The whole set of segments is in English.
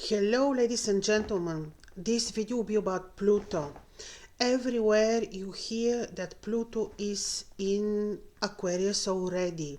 Hello ladies and gentlemen, this video will be about Pluto. Everywhere you hear that Pluto is in Aquarius already.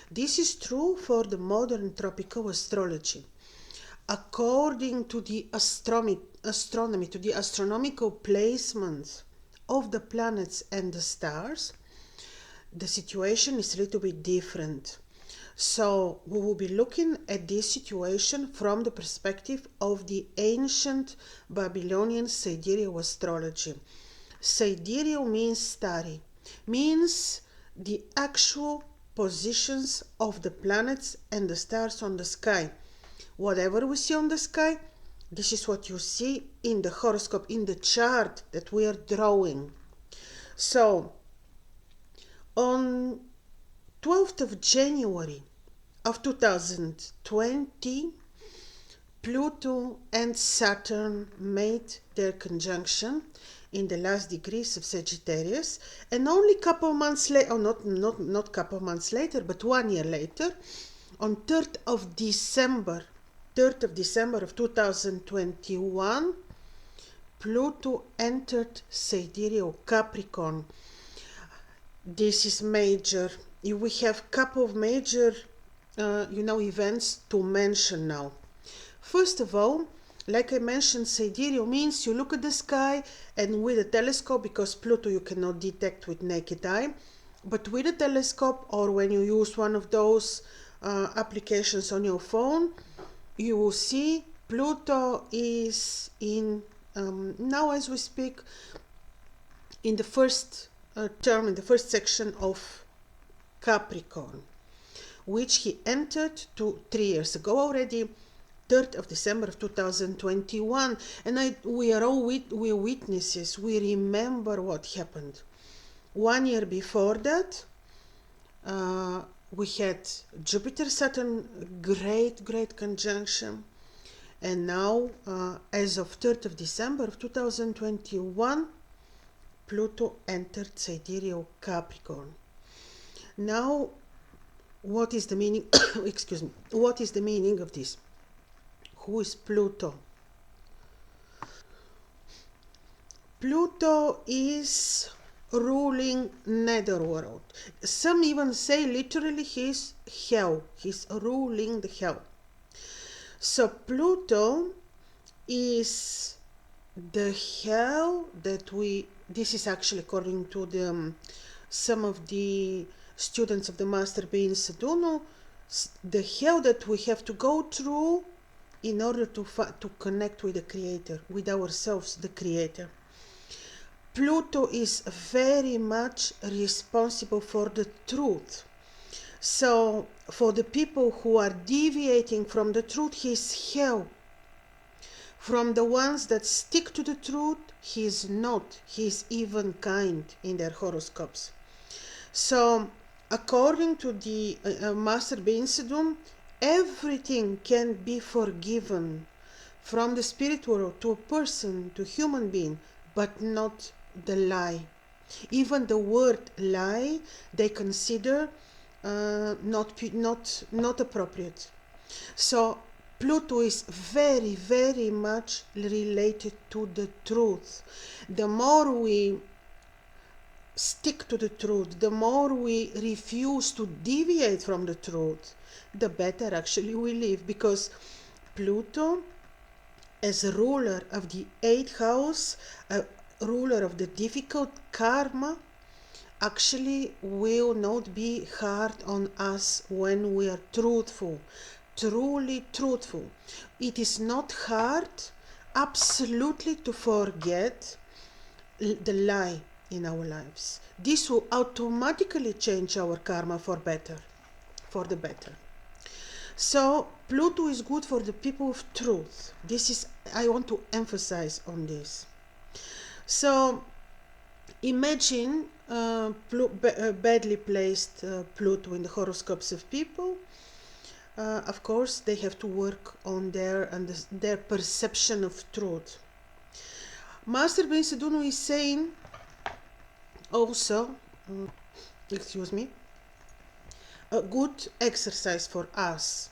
This is true for the modern tropical astrology. According to the astronomy, to the astronomical placement of the planets and the stars, the situation is a little bit different. So we will be looking at this situation from the perspective of the ancient Babylonian sidereal astrology. Sidereal means starry, means the actual positions of the planets and the stars on the sky. Whatever we see on the sky, this is what you see in the horoscope, in the chart that we are drawing. So on 12th of January of 2020, Pluto and Saturn made their conjunction in the last degrees of Sagittarius, and only couple months later, not couple months later, but 1 year later, on 3rd of December of 2021, Pluto entered sidereal Capricorn. This is major. We have couple of major events to mention now. First of all, like I mentioned, sidereal means you look at the sky and with a telescope, because Pluto you cannot detect with naked eye, but with a telescope or when you use one of those applications on your phone, you will see Pluto is in, now as we speak, in the first term, in the first section of Capricorn, which he entered 3 years ago already, 3rd of December of 2021. And we are all witnesses. We remember what happened. 1 year before that, we had Jupiter-Saturn great conjunction. And now, as of 3rd of December of 2021, Pluto entered sidereal Capricorn. Now, what is the meaning? Excuse me. What is the meaning of this? Who is Pluto? Pluto is ruling Netherworld. Some even say literally he's hell. He's ruling the hell. So Pluto is the hell that this is actually according to some of the students of the Master Being Saduno, the hell that we have to go through in order to connect with the Creator, with ourselves, the Creator. Pluto is very much responsible for the truth. So for the people who are deviating from the truth, he's hell. From the ones that stick to the truth, he's not. He's even kind in their horoscopes. So according to the Master Being Sedum, everything can be forgiven from the spirit world to a person, to human being, but not the lie. Even the word lie, they consider not appropriate. So Pluto is very, very much related to the truth. The more we stick to the truth, the more we refuse to deviate from the truth, the better actually we live, because Pluto, as a ruler of the 8th house, a ruler of the difficult karma, actually will not be hard on us when we are truthful, truly truthful. It is not hard absolutely to forget the lie in our lives. This will automatically change our karma for the better. So Pluto is good for the people of truth. I want to emphasize on this. So imagine badly placed Pluto in the horoscopes of people. Of course, they have to work on their perception of truth. Master Ben Sedunu is saying also, a good exercise for us.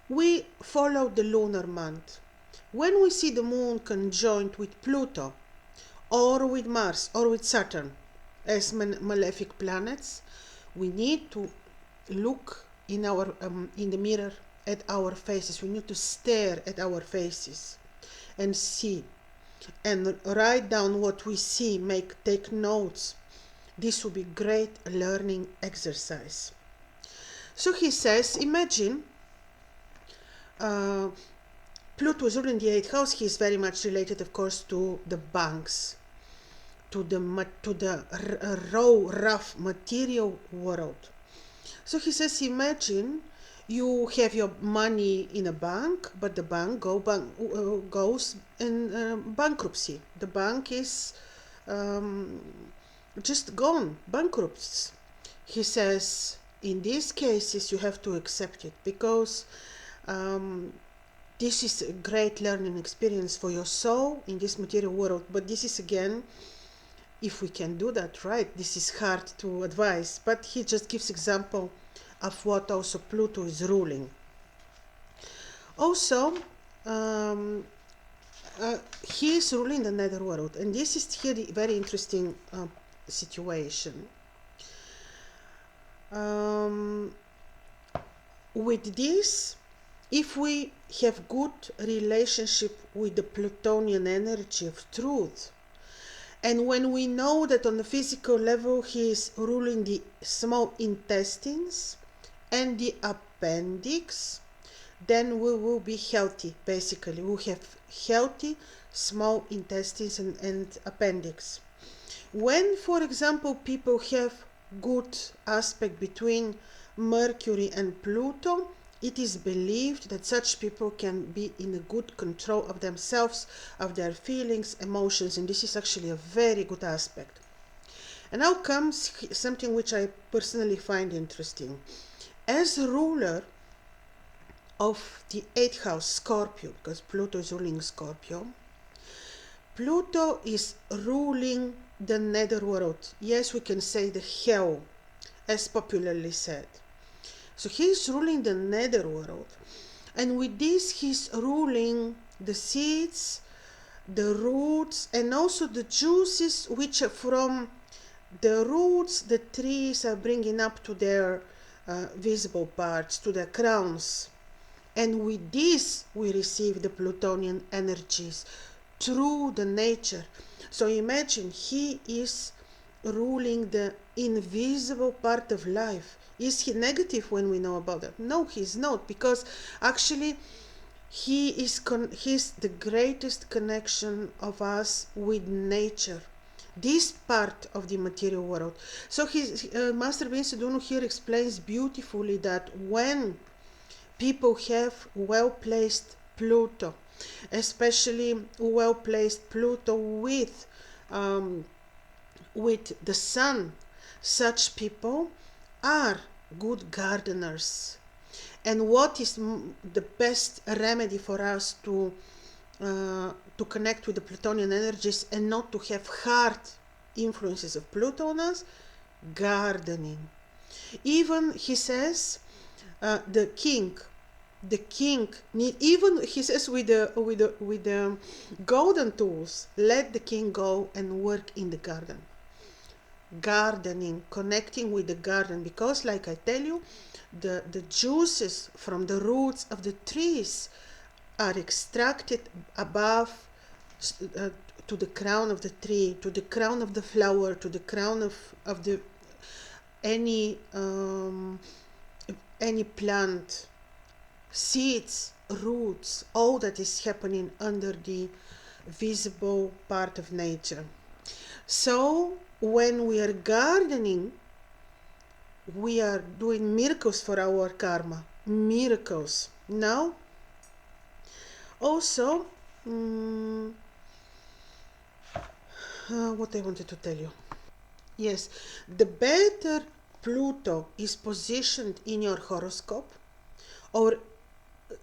We follow the lunar month. when we see the moon conjoined with Pluto, or with Mars, or with Saturn as malefic planets, we need to look in the mirror at our faces. We need to stare at our faces and see, and write down what we see, take notes. This will be great learning exercise. So he says, imagine Pluto is ruling the 8th house. He is very much related, of course, to the banks, to the raw, rough material world. So he says, imagine you have your money in a bank, but the bank goes in bankruptcy. The bank is just gone, bankrupt. He says, in these cases, you have to accept it, because this is a great learning experience for your soul in this material world. But this is, again, if we can do that right, this is hard to advise, but he just gives example of what also Pluto is ruling. Also, he is ruling the Netherworld, and this is here the very interesting situation. With this, if we have good relationship with the Plutonian energy of truth, and when we know that on the physical level he is ruling the small intestines and the appendix, then we will be healthy. Basically, we'll have healthy small intestines and appendix. When, for example, people have good aspect between Mercury and Pluto, it is believed that such people can be in a good control of themselves, of their feelings, emotions, and this is actually a very good aspect. And now comes something which I personally find interesting. As a ruler of the 8th house, Scorpio, because Pluto is ruling Scorpio, Pluto is ruling the Netherworld. Yes, we can say the hell, as popularly said. So he's ruling the Netherworld, and with this he's ruling the seeds, the roots, and also the juices which are from the roots the trees are bringing up to their visible parts, to their crowns. And with this we receive the Plutonian energies through the nature. So imagine, he is ruling the invisible part of life. Is he negative when we know about that? No, he's not, because actually he's the greatest connection of us with nature, this part of the material world. So Master Vince here explains beautifully that when people have well-placed Pluto, especially well-placed Pluto with the sun, such people are good gardeners. And what is the best remedy for us to connect with the Plutonian energies and not to have hard influences of Pluto on us? Gardening. Even he says the king need, even he says with the golden tools, let the king go and work in the garden. Gardening, connecting with the garden, because like I tell you, the juices from the roots of the trees are extracted above to the crown of the tree, to the crown of the flower, to the crown of the any plant, seeds, roots, all that is happening under the visible part of nature. So when we are gardening, we are doing miracles for our karma. Miracles. Now, also, what I wanted to tell you. Yes, the better Pluto is positioned in your horoscope, or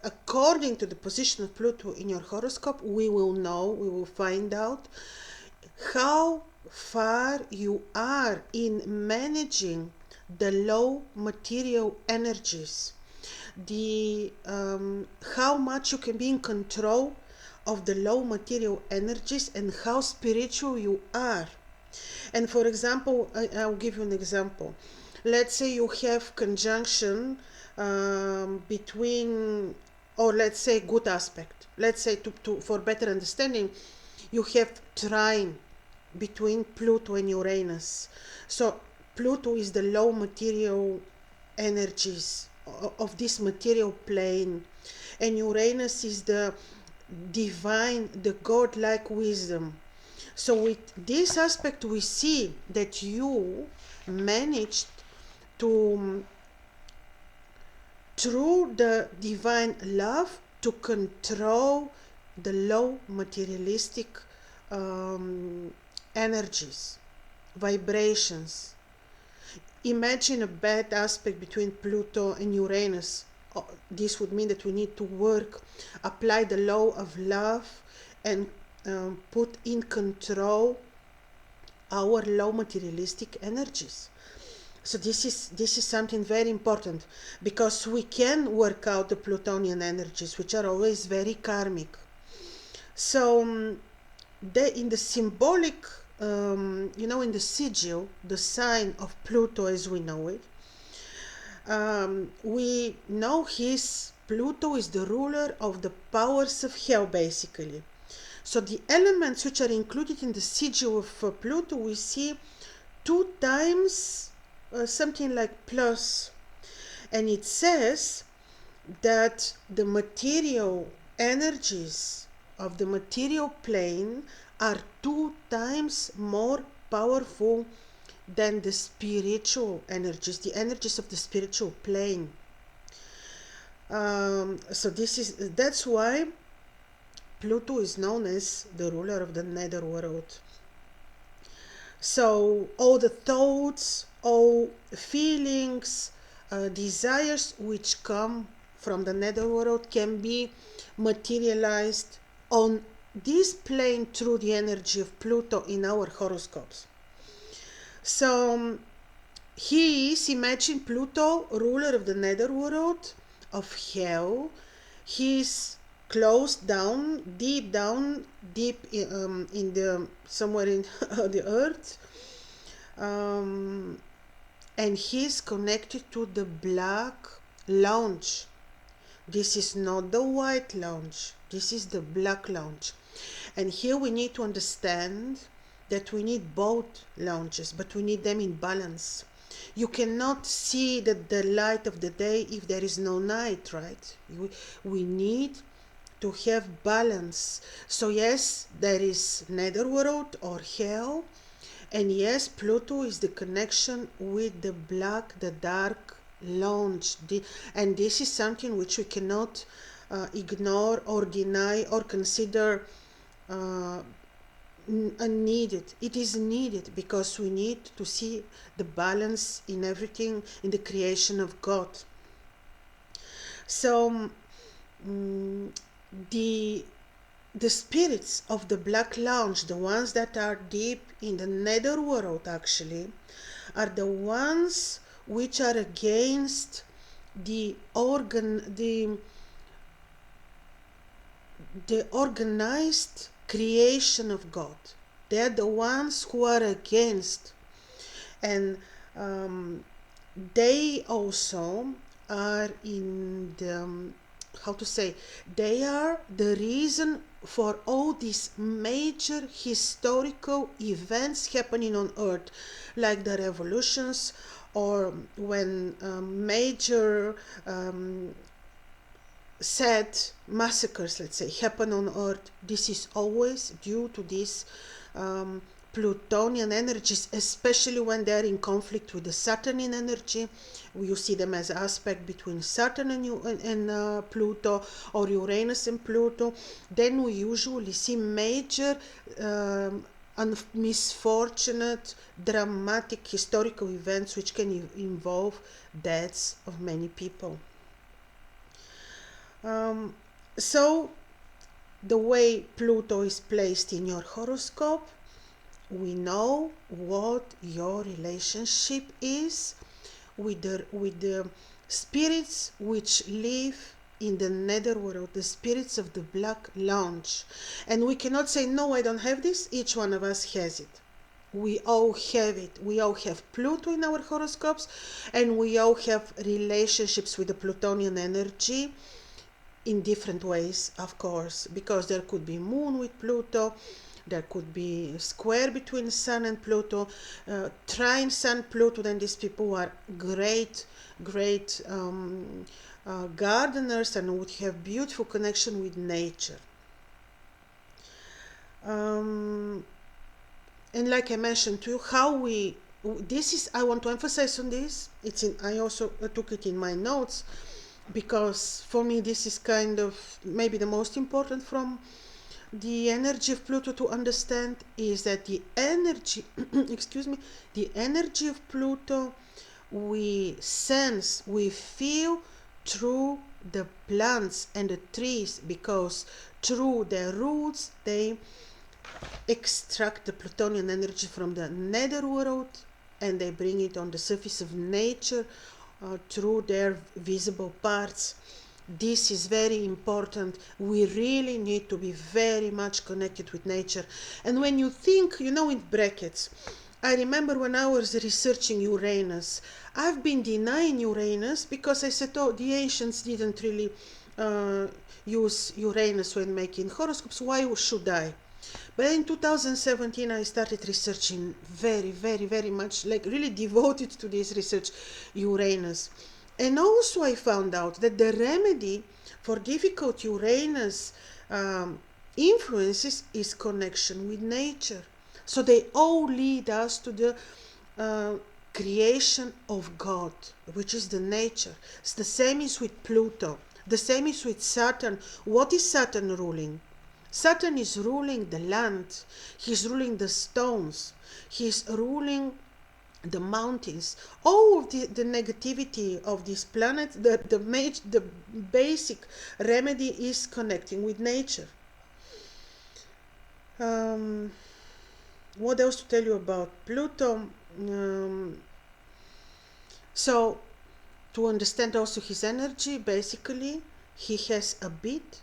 according to the position of Pluto in your horoscope, we will find out how far you are in managing the low material energies, how much you can be in control of the low material energies and how spiritual you are. And for example, I'll give you an example. Let's say you have conjunction between, or let's say good aspect. Let's say for better understanding, you have trine between Pluto and Uranus. So Pluto is the low material energies of this material plane, and Uranus is the divine, the godlike wisdom. So with this aspect, we see that you managed to, through the divine love, to control the low materialistic energies, vibrations. Imagine a bad aspect between Pluto and Uranus. This would mean that we need to work, apply the law of love, and put in control our low materialistic energies. So this is something very important, because we can work out the Plutonian energies, which are always very karmic. So in the symbolic, in the sigil, the sign of Pluto as we know it, we know Pluto is the ruler of the powers of hell, basically. So the elements which are included in the sigil of Pluto, we see 2 times something like plus, and it says that the material energies of the material plane are 2 times more powerful than the spiritual energies, the energies of the spiritual plane. So that's why Pluto is known as the ruler of the Netherworld. So all the thoughts, all feelings, desires which come from the Netherworld can be materialized on this plane through the energy of Pluto in our horoscopes. So he is, imagine Pluto, ruler of the Netherworld, of hell. He is closed down, deep in the, somewhere in the earth. And he is connected to the black lounge. This is not the white lounge, this is the black lounge. And here we need to understand that we need both lounges, but we need them in balance. You cannot see the light of the day if there is no night, right? We need to have balance. So yes, there is Netherworld or hell, and yes, Pluto is the connection with the black, the dark lounge. And this is something which we cannot ignore or deny or consider unneeded. It is needed because we need to see the balance in everything, in the creation of God. So the spirits of the black lounge, the ones that are deep in the Netherworld actually, are the ones which are against the organized creation of God. They are the ones who are against, and they also are in the, how to say, they are the reason for all these major historical events happening on earth, like the revolutions, or when major sad massacres, let's say, happen on earth. This is always due to these Plutonian energies, especially when they are in conflict with the Saturnian energy. You see them as aspect between Saturn and Pluto, or Uranus and Pluto. Then we usually see major misfortunate, dramatic historical events which can involve deaths of many people. So the way Pluto is placed in your horoscope, we know what your relationship is with the spirits which live in the netherworld, the spirits of the black lounge. And we cannot say, no, I don't have this. Each one of us has it. We all have it. We all have Pluto in our horoscopes, and we all have relationships with the Plutonian energy in different ways, of course, because there could be moon with Pluto, there could be a square between Sun and Pluto, trine Sun Pluto. Then these people are great gardeners and would have beautiful connection with nature. And like I mentioned to you, I want to emphasize on this. I also took it in my notes, because for me this is kind of maybe the most important from the energy of Pluto to understand, is that the energy the energy of Pluto we sense, we feel through the plants and the trees, because through their roots they extract the Plutonian energy from the netherworld and they bring it on the surface of nature through their visible parts. This is very important. We really need to be very much connected with nature. And when you think, in brackets, I remember when I was researching Uranus, I've been denying Uranus because I said, oh, the ancients didn't really use Uranus when making horoscopes. Why should I? But in 2017, I started researching very, very, very much, like really devoted to this research, Uranus. And also I found out that the remedy for difficult Uranus influences is connection with nature. So they all lead us to the creation of God, which is the nature. It's the same is with Pluto. The same is with Saturn. What is Saturn ruling? Saturn is ruling the land. He's ruling the stones. He's ruling the mountains. All of the negativity of this planet, the basic remedy is connecting with nature. What else to tell you about Pluto? So, to understand also his energy, basically, he has a bit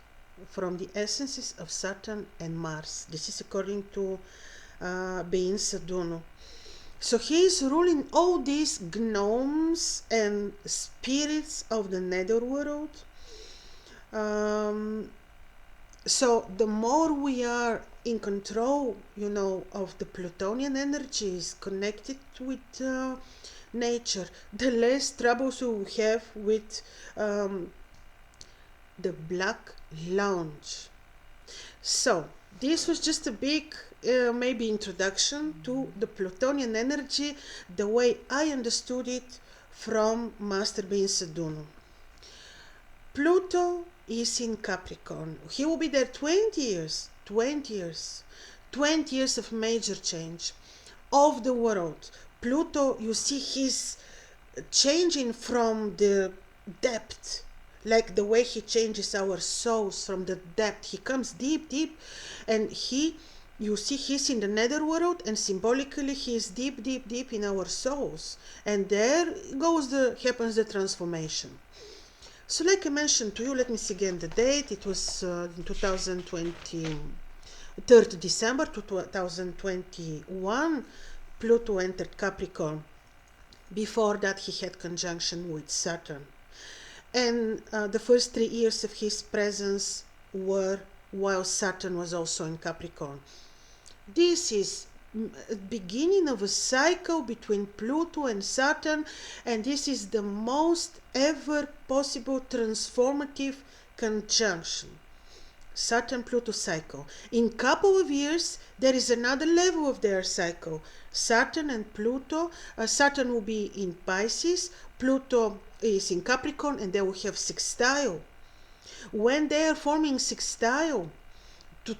from the essences of Saturn and Mars. This is according to Bein Saduno. So he is ruling all these gnomes and spirits of the netherworld. So the more we are in control, of the Plutonian energies connected with nature, the less troubles we will have with the Black Lounge. So this was just a big maybe introduction to the Plutonian energy, the way I understood it from Master Bein Saduno. Pluto is in Capricorn. He will be there 20 years. 20 years of major change of the world. Pluto, you see, he's changing from the depth, like the way he changes our souls from the depth. He comes deep, and you see, he's in the netherworld, and symbolically he is deep in our souls, and there happens the transformation. So like I mentioned to you, let me see again the date. It was in 2020, 3rd December 2021, Pluto entered Capricorn. Before that he had conjunction with Saturn. And the first 3 years of his presence were while Saturn was also in Capricorn. This is beginning of a cycle between Pluto and Saturn, and this is the most ever possible transformative conjunction. Saturn-Pluto cycle. In couple of years, there is another level of their cycle. Saturn and Pluto. Saturn will be in Pisces. Pluto is in Capricorn, and they will have sextile. When they are forming sextile,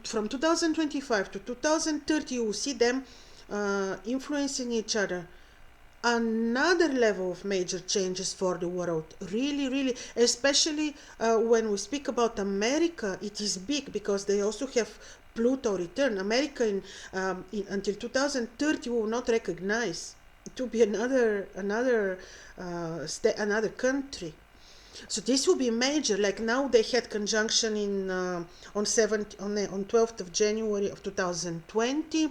from 2025 to 2030, you will see them influencing each other. Another level of major changes for the world, really, especially when we speak about America. It is big because they also have Pluto return. America until 2030 will not recognize. It will be another country. So this will be major. Like now they had conjunction in on 12th of January of 2020.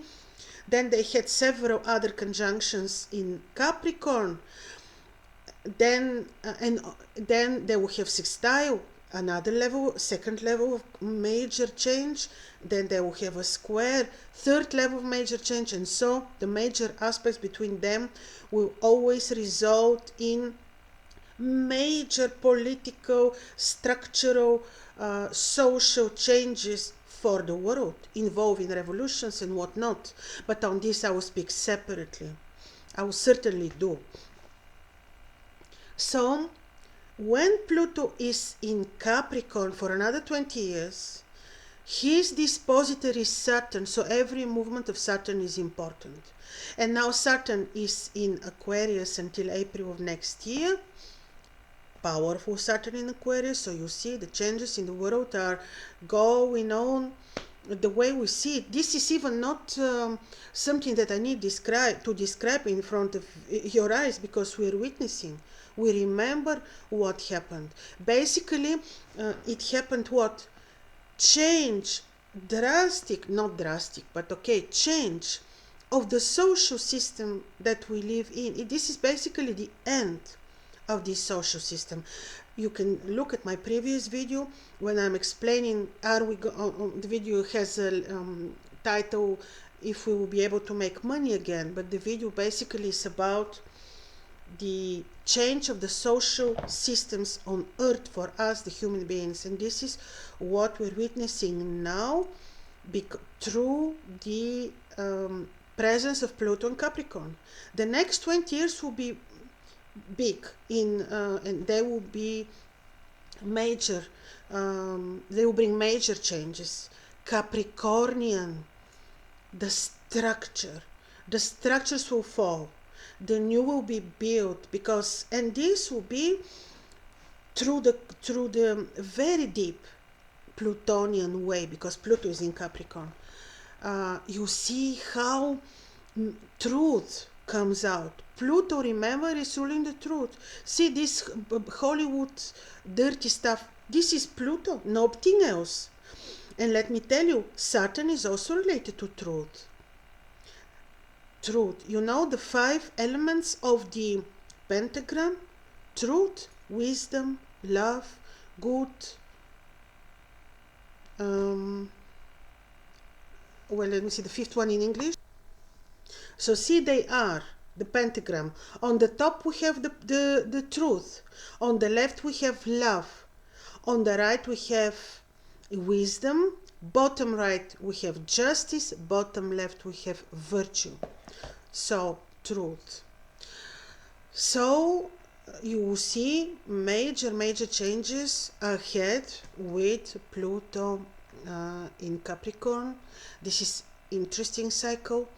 Then they had several other conjunctions in Capricorn. Then then they will have sextile, another level, second level of major change. Then they will have a square, third level of major change, and so the major aspects between them will always result in major political, structural, social changes for the world, involving revolutions and whatnot. But on this I will speak separately. I will certainly do. So, when Pluto is in Capricorn for another 20 years, his dispositor is Saturn, so every movement of Saturn is important. And now Saturn is in Aquarius until April of next year. Powerful Saturn in Aquarius, so you see the changes in the world are going on the way we see it. This is even not something that I need to describe in front of your eyes, because we're witnessing. We remember what happened. Basically, it happened what? Change, drastic, not drastic, but okay, change of the social system that we live in. This is basically the end of this social system. You can look at my previous video when I'm explaining, the video has a title, if we will be able to make money again, but the video basically is about the change of the social systems on earth for us, the human beings, and this is what we're witnessing now through the presence of Pluto and Capricorn. The next 20 years will be big and they will be major, they will bring major changes. Capricornian, the structures will fall, the new will be built, because, and this will be through the very deep Plutonian way, because Pluto is in Capricorn. You see how truth comes out. Pluto, remember, is ruling the truth. See this Hollywood dirty stuff, this is Pluto, nothing else. And let me tell you, Saturn is also related to truth. Truth, you know the 5 elements of the pentagram? Truth, wisdom, love, good, well, let me see the 5th one in English. So see, they are the pentagram. On the top we have the truth. On the left we have love. On the right we have wisdom. Bottom right we have justice. Bottom left we have virtue. So truth. So you will see major changes ahead with Pluto in Capricorn. This is interesting cycle.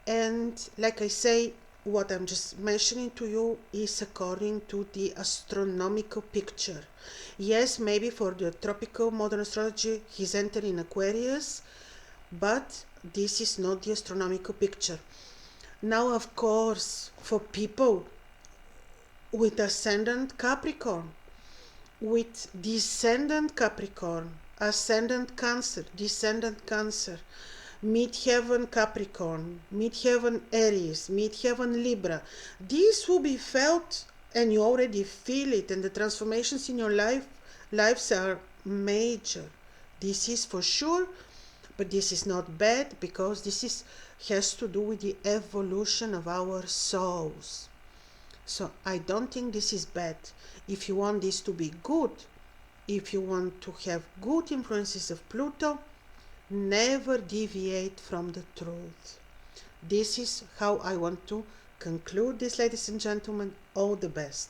And like I say, what I'm just mentioning to you is according to the astronomical picture. Yes, maybe for the tropical modern astrology, he's entering Aquarius, but this is not the astronomical picture. Now, of course, for people with ascendant Capricorn, with descendant Capricorn, ascendant Cancer, descendant Cancer, midheaven Capricorn, midheaven Aries, midheaven Libra, this will be felt, and you already feel it, and the transformations in your lives are major. This is for sure, but this is not bad, because this has to do with the evolution of our souls. So I don't think this is bad. If you want this to be good, if you want to have good influences of Pluto, never deviate from the truth. This is how I want to conclude this, ladies and gentlemen. All the best.